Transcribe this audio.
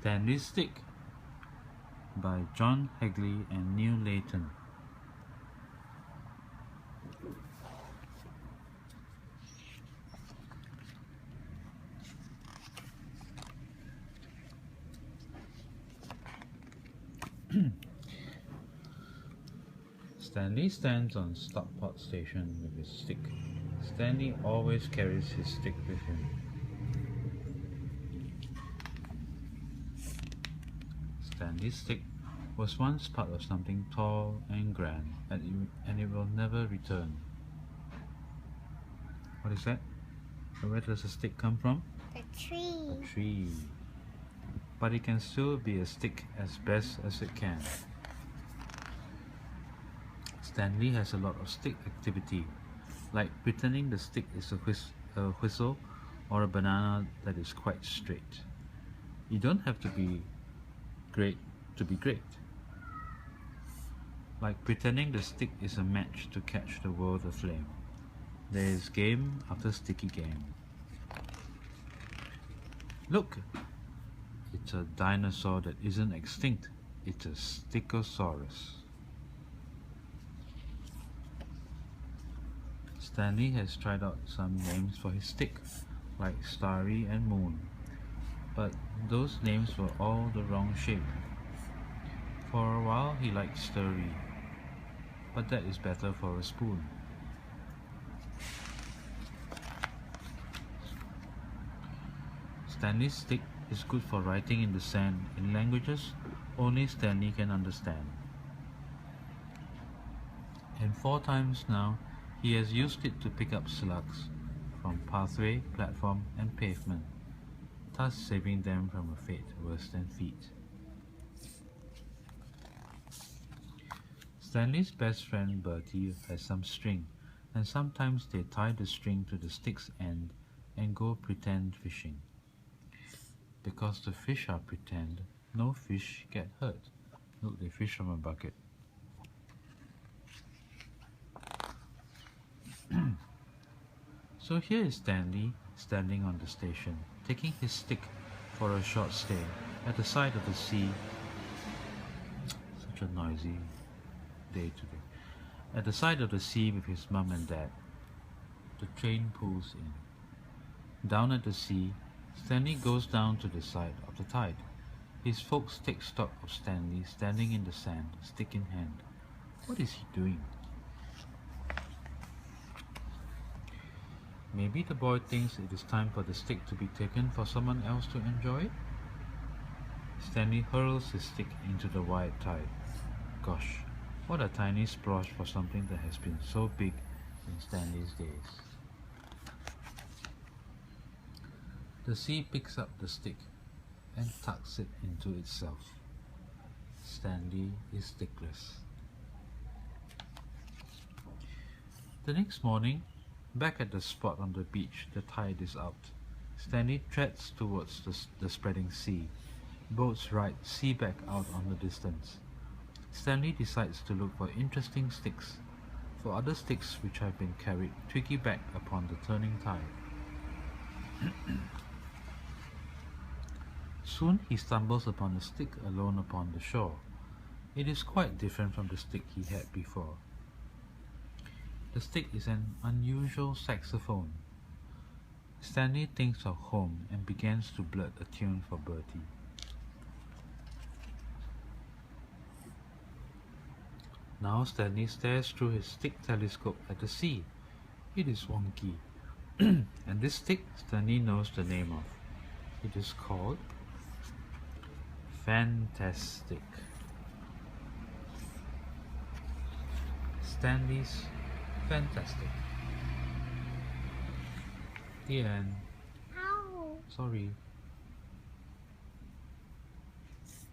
Stanley's Stick by John Hegley and Neil Layton. Stanley stands on Stockport Station with his stick. Stanley always carries his stick with him. Stanley's stick was once part of something tall and grand, and it will never return. What is that? Where does the stick come from? A tree. A tree. But it can still be a stick as best as it can. Stanley has a lot of stick activity, like pretending the stick is a whistle or a banana that is quite straight. You don't have to be great to be great. Like pretending the stick is a match to catch the world aflame. There is game after sticky game. Look! It's a dinosaur that isn't extinct. It's a Stickosaurus. Stanley has tried out some names for his stick, like Starry and Moon, but those names were all the wrong shape. For a while he liked Stirry, but that is better for a spoon. Stanley's stick is good for writing in the sand in languages only Stanley can understand. And 4 times now he has used it to pick up slugs from pathway, platform and pavement, thus saving them from a fate worse than feet. Stanley's best friend Bertie has some string, and sometimes they tie the string to the stick's end and go pretend fishing. Because the fish are pretend, no fish get hurt. Look, they fish from a bucket. So here is Stanley standing on the station, taking his stick for a short stay at the side of the sea. Such a noisy day today. At the side of the sea with his mum and dad. The train pulls in. Down at the sea, Stanley goes down to the side of the tide. His folks take stock of Stanley standing in the sand, stick in hand. What is he doing? Maybe the boy thinks it is time for the stick to be taken for someone else to enjoy. Stanley hurls his stick into the wide tide. Gosh, what a tiny splash for something that has been so big in Stanley's days. The sea picks up the stick and tucks it into itself. Stanley is stickless. The next morning, back at the spot on the beach, the tide is out. Stanley treads towards the spreading sea. Boats ride seaback out on the distance. Stanley decides to look for interesting sticks, for other sticks which have been carried twiggy back upon the turning tide. Soon he stumbles upon a stick alone upon the shore. It is quite different from the stick he had before. The stick is an unusual saxophone. Stanley thinks of home and begins to blurt a tune for Bertie. Now Stanley stares through his stick telescope at the sea. It is wonky. And this stick Stanley knows the name of. It is called Fantastic. Stanley's Fantastic. The end. Ow. Sorry.